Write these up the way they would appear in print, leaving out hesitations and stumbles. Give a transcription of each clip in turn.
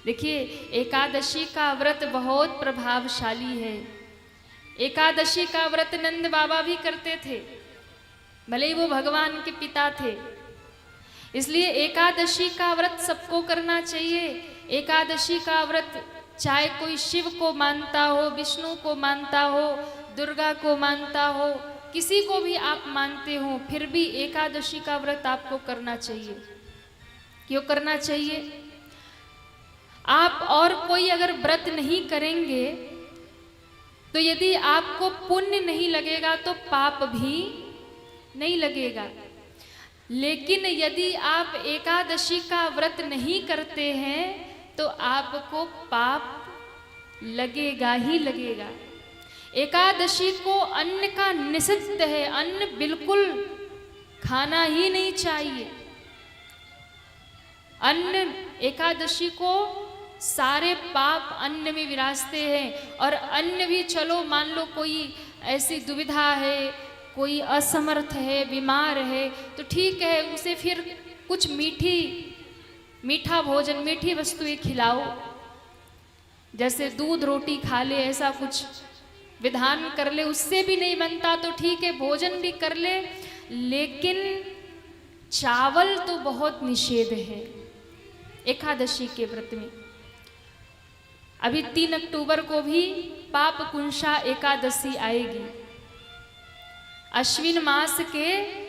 देखिए, एकादशी का व्रत बहुत प्रभावशाली है। एकादशी का व्रत नंद बाबा भी करते थे, भले ही वो भगवान के पिता थे। इसलिए एकादशी का व्रत सबको करना चाहिए। एकादशी का व्रत चाहे कोई शिव को मानता हो, विष्णु को मानता हो, दुर्गा को मानता हो, किसी को भी आप मानते हो, फिर भी एकादशी का व्रत आपको करना चाहिए। क्यों करना चाहिए? आप और कोई अगर व्रत नहीं करेंगे तो यदि आपको पुण्य नहीं लगेगा तो पाप भी नहीं लगेगा। लेकिन यदि आप एकादशी का व्रत नहीं करते हैं तो आपको पाप लगेगा ही लगेगा। एकादशी को अन्न का निषिद्ध है, अन्न बिल्कुल खाना ही नहीं चाहिए। अन्न, एकादशी को सारे पाप अन्न में विराजते हैं। और अन्न भी चलो मान लो कोई ऐसी दुविधा है, कोई असमर्थ है, बीमार है, तो ठीक है, उसे फिर कुछ मीठा भोजन, मीठी वस्तुएं खिलाओ, जैसे दूध रोटी खा ले, ऐसा कुछ विधान कर ले। उससे भी नहीं बनता तो ठीक है, भोजन भी कर ले, लेकिन चावल तो बहुत निषेध है एकादशी के व्रत में। अभी 3 अक्टूबर को भी पाप कुंशा एकादशी आएगी। अश्विन मास के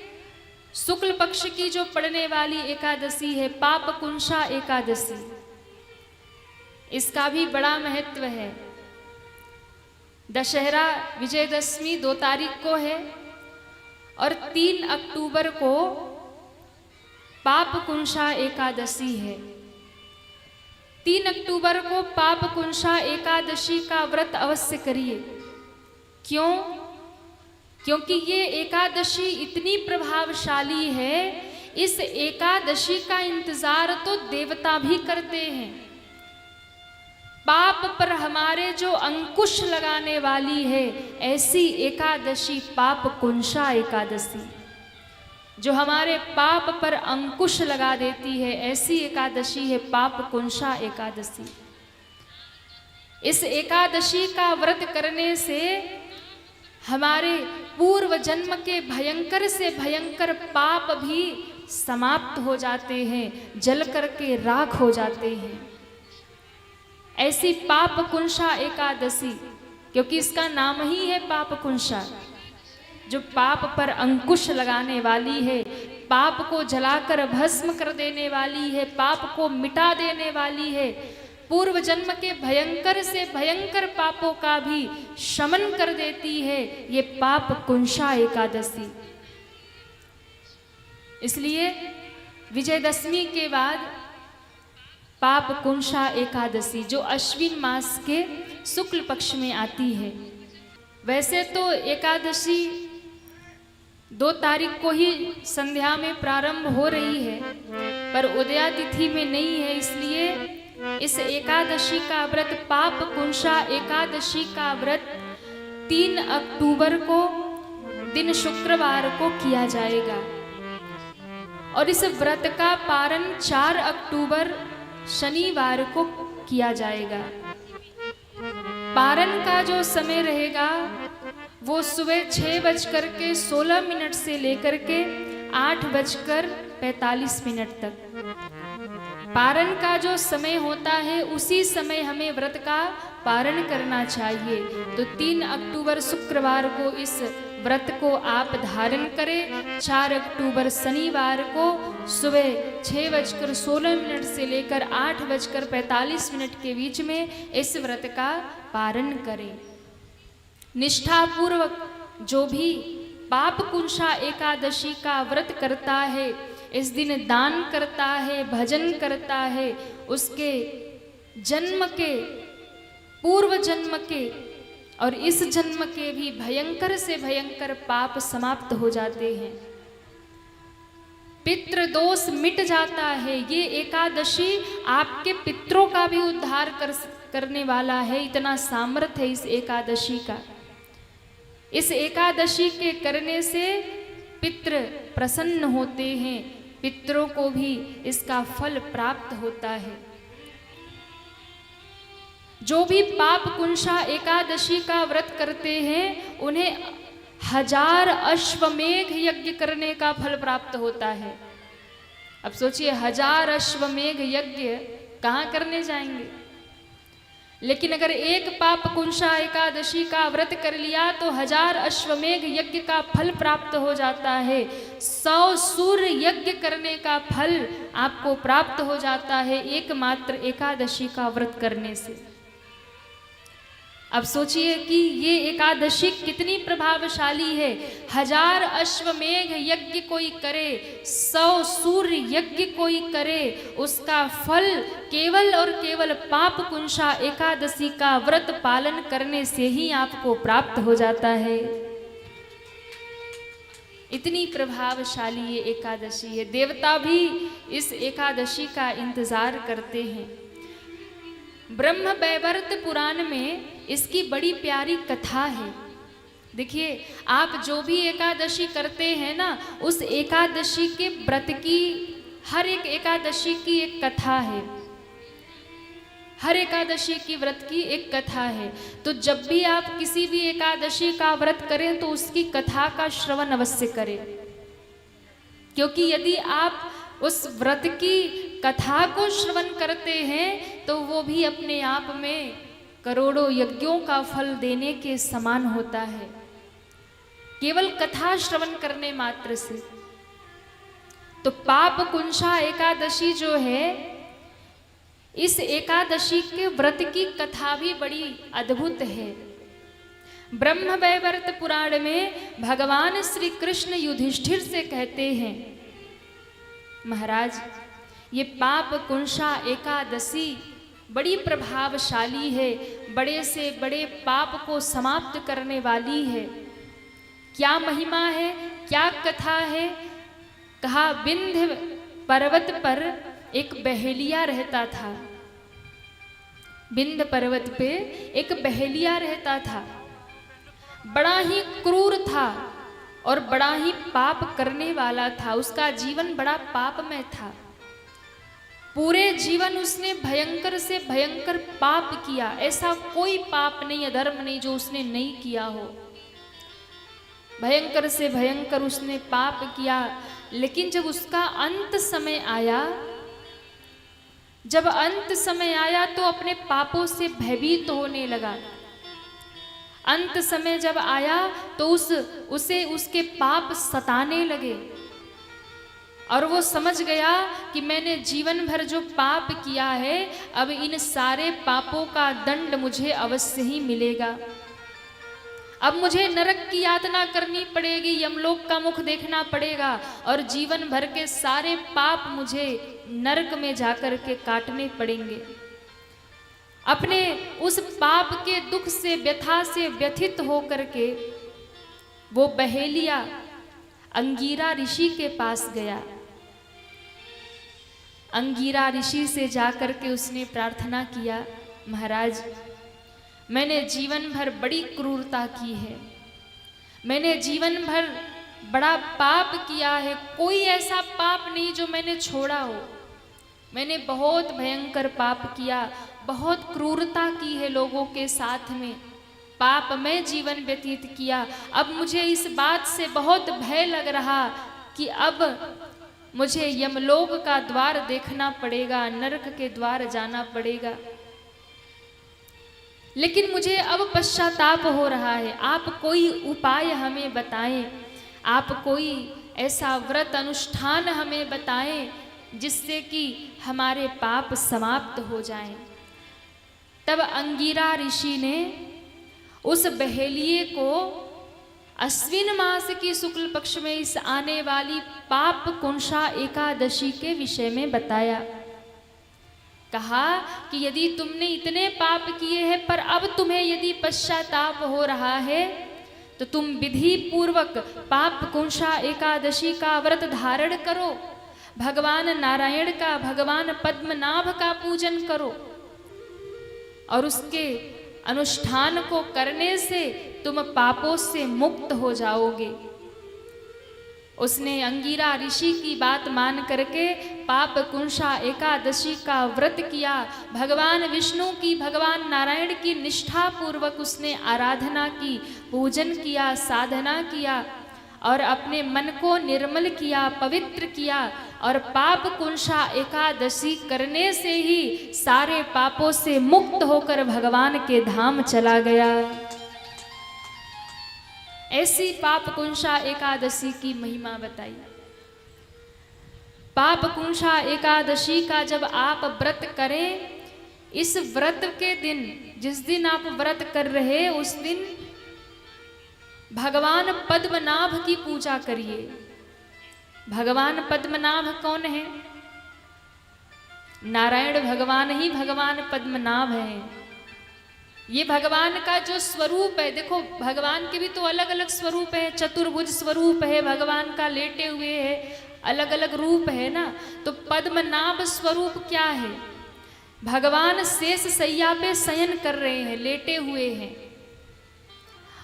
शुक्ल पक्ष की जो पड़ने वाली एकादशी है, पाप कुंशा एकादशी, इसका भी बड़ा महत्व है। दशहरा विजयदशमी 2 तारीख को है और 3 अक्टूबर को पाप कुंशा एकादशी है। 3 अक्टूबर को पाप कुंशा एकादशी का व्रत अवश्य करिए। क्यों? क्योंकि ये एकादशी इतनी प्रभावशाली है, इस एकादशी का इंतजार तो देवता भी करते हैं। पाप पर हमारे जो अंकुश लगाने वाली है, ऐसी एकादशी पाप कुंशा एकादशी, जो हमारे पाप पर अंकुश लगा देती है, ऐसी एकादशी है पाप कुंशा एकादशी। इस एकादशी का व्रत करने से हमारे पूर्व जन्म के भयंकर से भयंकर पाप भी समाप्त हो जाते हैं, जल करके राख हो जाते हैं। ऐसी पाप कुंशा एकादशी, क्योंकि इसका नाम ही है पाप कुंशा, जो पाप पर अंकुश लगाने वाली है, पाप को जलाकर भस्म कर देने वाली है, पाप को मिटा देने वाली है, पूर्व जन्म के भयंकर से भयंकर पापों का भी शमन कर देती है ये पाप कुंशा एकादशी। इसलिए विजयदशमी के बाद पाप कुंशा एकादशी, जो अश्विन मास के शुक्ल पक्ष में आती है। वैसे तो एकादशी 2 तारीख को ही संध्या में प्रारंभ हो रही है, पर उदया तिथि में नहीं है। इसलिए इस एकादशी का व्रत, पाप कुंशा एकादशी का व्रत 3 अक्टूबर को दिन शुक्रवार को किया जाएगा। और इस व्रत का पारण 4 अक्टूबर शनिवार को किया जाएगा। पारण का जो समय रहेगा वो सुबह 6:16 से लेकर के 8:45 तक। पारण का जो समय होता है उसी समय हमें व्रत का पारण करना चाहिए। तो 3 अक्टूबर शुक्रवार को इस व्रत को आप धारण करें। 4 अक्टूबर शनिवार को सुबह 6:16 से लेकर 8:45 के बीच में इस व्रत का पारण करें। निष्ठापूर्वक जो भी पाप कुंशा एकादशी का व्रत करता है, इस दिन दान करता है, भजन करता है, उसके जन्म के, पूर्व जन्म के और इस जन्म के भी भयंकर से भयंकर पाप समाप्त हो जाते हैं। पितृ दोष मिट जाता है। ये एकादशी आपके पितरों का भी उद्धार करने वाला है। इतना सामर्थ्य है इस एकादशी का। इस एकादशी के करने से पितृ प्रसन्न होते हैं, पितरों को भी इसका फल प्राप्त होता है। जो भी पाप कुंशा एकादशी का व्रत करते हैं उन्हें 1000 अश्वमेघ यज्ञ करने का फल प्राप्त होता है। अब सोचिए 1000 अश्वमेघ यज्ञ कहाँ करने जाएंगे। लेकिन अगर एक पाप कुंशा एकादशी का व्रत कर लिया तो 1000 अश्वमेघ यज्ञ का फल प्राप्त हो जाता है। 100 सूर्य यज्ञ करने का फल आपको प्राप्त हो जाता है एकमात्र एकादशी का व्रत करने से। अब सोचिए कि ये एकादशी कितनी प्रभावशाली है। 1000 अश्वमेघ यज्ञ कोई करे, 100 सूर्य यज्ञ कोई करे, उसका फल केवल और केवल पाप कुंशा एकादशी का व्रत पालन करने से ही आपको प्राप्त हो जाता है। इतनी प्रभावशाली ये एकादशी है। देवता भी इस एकादशी का इंतजार करते हैं। ब्रह्म वैवर्त पुराण में इसकी बड़ी प्यारी कथा है। देखिए, आप जो भी एकादशी करते हैं ना, उस एकादशी के व्रत की, हर एक एकादशी की एक कथा है। हर एकादशी की व्रत की एक कथा है। तो जब भी आप किसी भी एकादशी का व्रत करें तो उसकी कथा का श्रवण अवश्य करें, क्योंकि यदि आप उस व्रत की कथा को श्रवण करते हैं तो वो भी अपने आप में करोड़ों यज्ञों का फल देने के समान होता है, केवल कथा श्रवण करने मात्र से। तो पाप कुंशा एकादशी जो है, इस एकादशी के व्रत की कथा भी बड़ी अद्भुत है। ब्रह्म वैवर्त पुराण में भगवान श्री कृष्ण युधिष्ठिर से कहते हैं, महाराज ये पाप कुंशा एकादशी बड़ी प्रभावशाली है, बड़े से बड़े पाप को समाप्त करने वाली है। क्या महिमा है, क्या कथा है? कहा, विंध्य पर्वत पर एक बहेलिया रहता था। विंध्य पर्वत पे एक बहेलिया रहता था। बड़ा ही क्रूर था और बड़ा ही पाप करने वाला था। उसका जीवन बड़ा पापमय था। पूरे जीवन उसने भयंकर से भयंकर पाप किया। ऐसा कोई पाप नहीं, अधर्म नहीं जो उसने नहीं किया हो। भयंकर से भयंकर उसने पाप किया। लेकिन जब उसका अंत समय आया, जब अंत समय आया तो अपने पापों से भयभीत होने लगा। अंत समय जब आया तो उसे उसके पाप सताने लगे और वो समझ गया कि मैंने जीवन भर जो पाप किया है, अब इन सारे पापों का दंड मुझे अवश्य ही मिलेगा। अब मुझे नरक की यातना करनी पड़ेगी, यमलोक का मुख देखना पड़ेगा और जीवन भर के सारे पाप मुझे नरक में जाकर के काटने पड़ेंगे। अपने उस पाप के दुख से, व्यथा से व्यथित होकर के वो बहेलिया अंगीरा ऋषि के पास गया। अंगीरा ऋषि से जाकर के उसने प्रार्थना किया, महाराज मैंने जीवन भर बड़ी क्रूरता की है, मैंने जीवन भर बड़ा पाप किया है, कोई ऐसा पाप नहीं जो मैंने छोड़ा हो। मैंने बहुत भयंकर पाप किया, बहुत क्रूरता की है लोगों के साथ में, पाप में जीवन व्यतीत किया। अब मुझे इस बात से बहुत भय लग रहा कि अब मुझे यमलोक का द्वार देखना पड़ेगा, नरक के द्वार जाना पड़ेगा। लेकिन मुझे अब पश्चाताप हो रहा है, आप कोई उपाय हमें बताएं, आप कोई ऐसा व्रत अनुष्ठान हमें बताएं जिससे कि हमारे पाप समाप्त हो जाएं। तब अंगीरा ऋषि ने उस बहेलिये को अश्विन मास की शुक्ल पक्ष में इस आने वाली पाप कुंशा एकादशी के विषय में बताया। कहा कि यदि तुमने इतने पाप किए हैं पर अब तुम्हें यदि पश्चाताप हो रहा है तो तुम विधि पूर्वक पाप कुंशा एकादशी का व्रत धारण करो, भगवान नारायण का, भगवान पद्मनाभ का पूजन करो और उसके अनुष्ठान को करने से तुम पापों से मुक्त हो जाओगे। उसने अंगिरा ऋषि की बात मान करके पाप कुंशा एकादशी का व्रत किया। भगवान विष्णु की, भगवान नारायण की निष्ठा पूर्वक उसने आराधना की, पूजन किया, साधना किया और अपने मन को निर्मल किया, पवित्र किया। और पाप कुंशा एकादशी करने से ही सारे पापों से मुक्त होकर भगवान के धाम चला गया। ऐसी पाप कुंशा एकादशी की महिमा बताई। पाप कुंशा एकादशी का जब आप व्रत करें, इस व्रत के दिन, जिस दिन आप व्रत कर रहे उस दिन भगवान पद्मनाभ की पूजा करिए। भगवान पद्मनाभ कौन है? नारायण भगवान ही भगवान पद्मनाभ हैं। ये भगवान का जो स्वरूप है, देखो भगवान के भी तो अलग अलग स्वरूप है, चतुर्भुज स्वरूप है भगवान का, लेटे हुए है, अलग अलग रूप है ना। तो पद्मनाभ स्वरूप क्या है? भगवान शेष सैया पे शयन कर रहे हैं, लेटे हुए हैं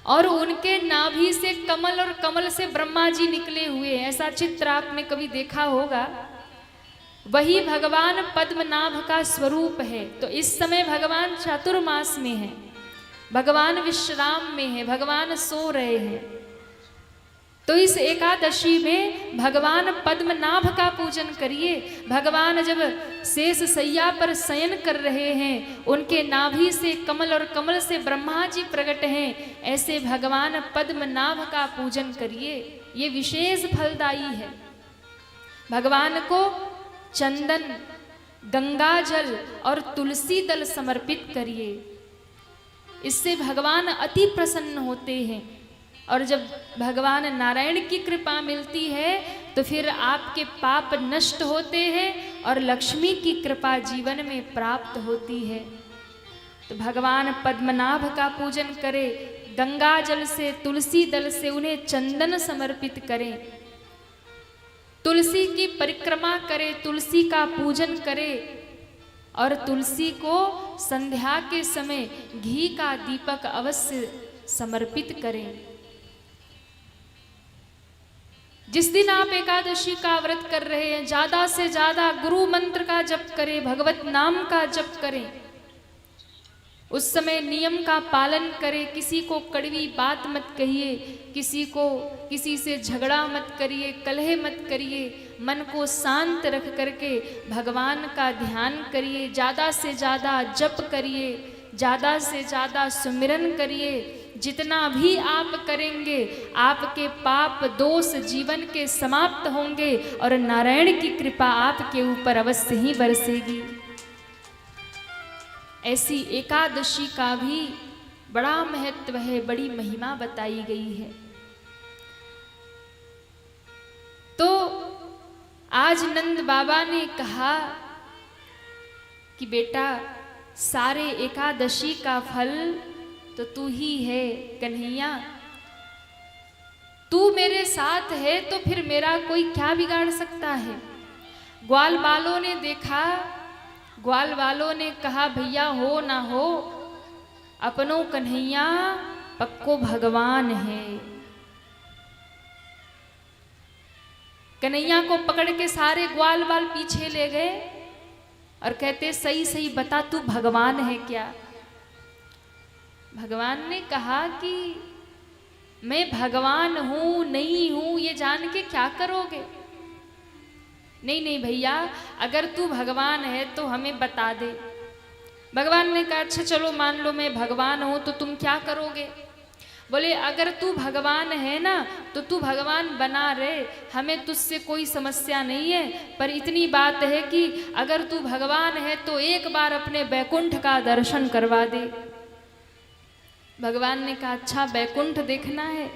और उनके नाभि से कमल और कमल से ब्रह्मा जी निकले हुए हैं। ऐसा चित्र आपने कभी देखा होगा। वही भगवान पद्मनाभ का स्वरूप है। तो इस समय भगवान चातुर्मास में है, भगवान विश्राम में है, भगवान सो रहे हैं। तो इस एकादशी में भगवान पद्मनाभ का पूजन करिए। भगवान जब शेष सैया पर शयन कर रहे हैं, उनके नाभि से कमल और कमल से ब्रह्मा जी प्रकट हैं, ऐसे भगवान पद्मनाभ का पूजन करिए। ये विशेष फलदायी है। भगवान को चंदन, गंगा जल और तुलसी दल समर्पित करिए। इससे भगवान अति प्रसन्न होते हैं। और जब भगवान नारायण की कृपा मिलती है तो फिर आपके पाप नष्ट होते हैं और लक्ष्मी की कृपा जीवन में प्राप्त होती है। तो भगवान पद्मनाभ का पूजन करें, गंगा जल से, तुलसी दल से उन्हें चंदन समर्पित करें, तुलसी की परिक्रमा करें, तुलसी का पूजन करें और तुलसी को संध्या के समय घी का दीपक अवश्य समर्पित करें। जिस दिन आप एकादशी का व्रत कर रहे हैं, ज्यादा से ज्यादा गुरु मंत्र का जप करें, भगवत नाम का जप करें। उस समय नियम का पालन करें। किसी को कड़वी बात मत कहिए, किसी से झगड़ा मत करिए, कलह मत करिए। मन को शांत रख करके भगवान का ध्यान करिए, ज़्यादा से ज़्यादा जप करिए, ज़्यादा से ज़्यादा सुमिरन करिए। जितना भी आप करेंगे आपके पाप दोष जीवन के समाप्त होंगे और नारायण की कृपा आपके ऊपर अवश्य ही बरसेगी। ऐसी एकादशी का भी बड़ा महत्व है, बड़ी महिमा बताई गई है। तो आज नंद बाबा ने कहा कि बेटा, सारे एकादशी का फल तो तू ही है कन्हैया। तू मेरे साथ है तो फिर मेरा कोई क्या बिगाड़ सकता है। ग्वाल वालों ने देखा, ग्वाल वालों ने कहा भैया हो ना हो, अपनों कन्हैया पक्को भगवान है। कन्हैया को पकड़ के सारे ग्वाल वाल पीछे ले गए और कहते सही सही बता, तू भगवान है क्या? भगवान ने कहा कि मैं भगवान हूं नहीं हूं ये जान के क्या करोगे? नहीं नहीं भैया, अगर तू भगवान है तो हमें बता दे। भगवान ने कहा अच्छा चलो मान लो मैं भगवान हूं, तो तुम क्या करोगे? बोले अगर तू भगवान है ना तो तू भगवान बना रहे, हमें तुझसे कोई समस्या नहीं है। पर इतनी बात है कि अगर तू भगवान है तो एक बार अपने बैकुंठ का दर्शन करवा दे। भगवान ने कहा अच्छा बैकुंठ देखना है।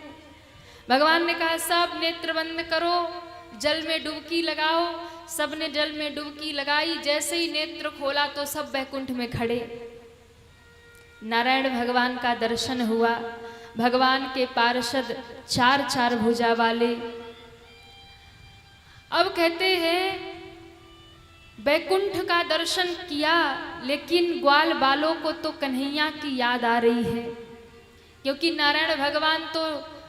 भगवान ने कहा सब नेत्र बंद करो, जल में डुबकी लगाओ। सबने जल में डुबकी लगाई, जैसे ही नेत्र खोला तो सब बैकुंठ में खड़े। नारायण भगवान का दर्शन हुआ। भगवान के पार्षद चार चार भुजा वाले। अब कहते हैं बैकुंठ का दर्शन किया, लेकिन ग्वाल बालों को तो कन्हैया की याद आ रही है, क्योंकि नारायण भगवान तो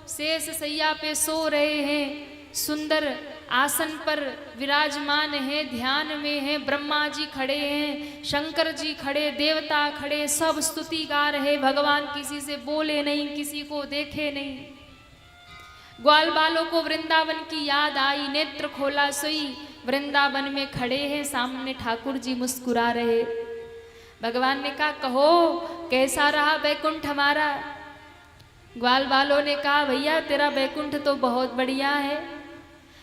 शेष सैया पे सो रहे हैं। सुंदर आसन पर विराजमान है, ध्यान में है। ब्रह्मा जी खड़े हैं, शंकर जी खड़े, देवता खड़े, सब स्तुति गा रहे। भगवान किसी से बोले नहीं, किसी को देखे नहीं। ग्वाल बालों को वृंदावन की याद आई, नेत्र खोला सोई वृंदावन में खड़े हैं। सामने ठाकुर जी मुस्कुरा रहे। भगवान ने कहा, कहो कैसा रहा बैकुंठ हमारा। ग्वाल बालों ने कहा, भैया तेरा बैकुंठ तो बहुत बढ़िया है,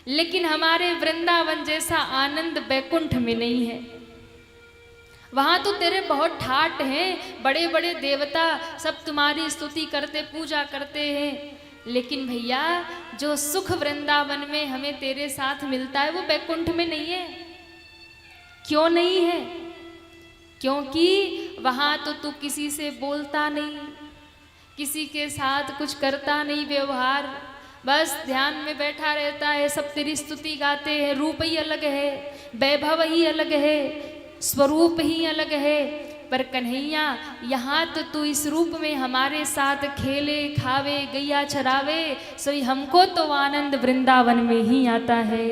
लेकिन हमारे वृंदावन जैसा आनंद बैकुंठ में नहीं है। वहां तो तेरे बहुत ठाट हैं, बड़े बड़े देवता सब तुम्हारी स्तुति करते, पूजा करते हैं, लेकिन भैया जो सुख वृंदावन में हमें तेरे साथ मिलता है वो बैकुंठ में नहीं है। क्यों नहीं है? क्योंकि वहां तो तू किसी से बोलता नहीं, किसी के साथ कुछ करता नहीं व्यवहार, बस ध्यान में बैठा रहता है। सब तेरी स्तुति गाते हैं। रूप ही अलग है, वैभव ही अलग है, स्वरूप ही अलग है। पर कन्हैया यहाँ तो तू इस रूप में हमारे साथ खेले, खावे, गैया चरावे, सोई हमको तो आनंद वृंदावन में ही आता है।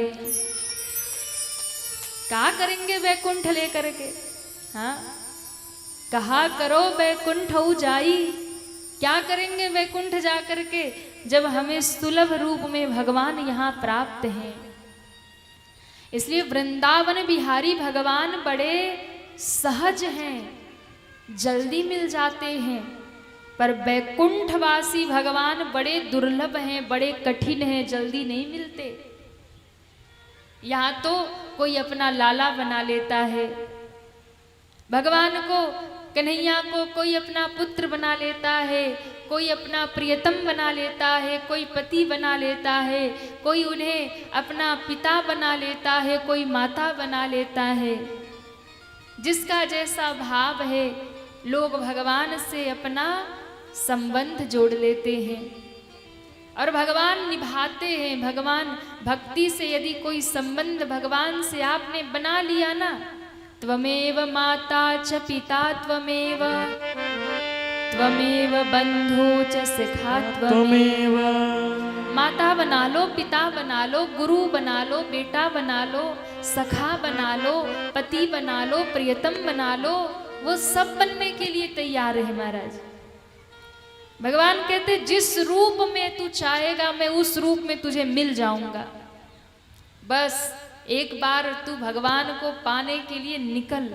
क्या करेंगे वैकुंठ लेकर के? हाँ, कहा करो वैकुंठ जाई, क्या करेंगे वैकुंठ जा करके जब हमें सुलभ रूप में भगवान यहाँ प्राप्त हैं। इसलिए वृंदावन बिहारी भगवान बड़े सहज हैं, जल्दी मिल जाते हैं, पर वैकुंठवासी भगवान बड़े दुर्लभ हैं, बड़े कठिन हैं, जल्दी नहीं मिलते। यहाँ तो कोई अपना लाला बना लेता है, भगवान को, कन्हैया को कोई अपना पुत्र बना लेता है, कोई अपना प्रियतम बना लेता है, कोई पति बना लेता है, कोई उन्हें अपना पिता बना लेता है, कोई माता बना लेता है। जिसका जैसा भाव है लोग भगवान से अपना संबंध जोड़ लेते हैं और भगवान निभाते हैं। भगवान भक्ति से यदि कोई संबंध भगवान से आपने बना लिया ना, त्वमेव माता च पिता त्वमेव, त्वमेव बंधु च सखा त्वमेव। माता बना लो, पिता बना लो, गुरु बना लो, बेटा बना लो, सखा बना लो, पति बना लो, प्रियतम बना लो, वो सब बनने के लिए तैयार है महाराज। भगवान कहते जिस रूप में तू चाहेगा मैं उस रूप में तुझे मिल जाऊंगा। बस एक बार तू भगवान को पाने के लिए निकल।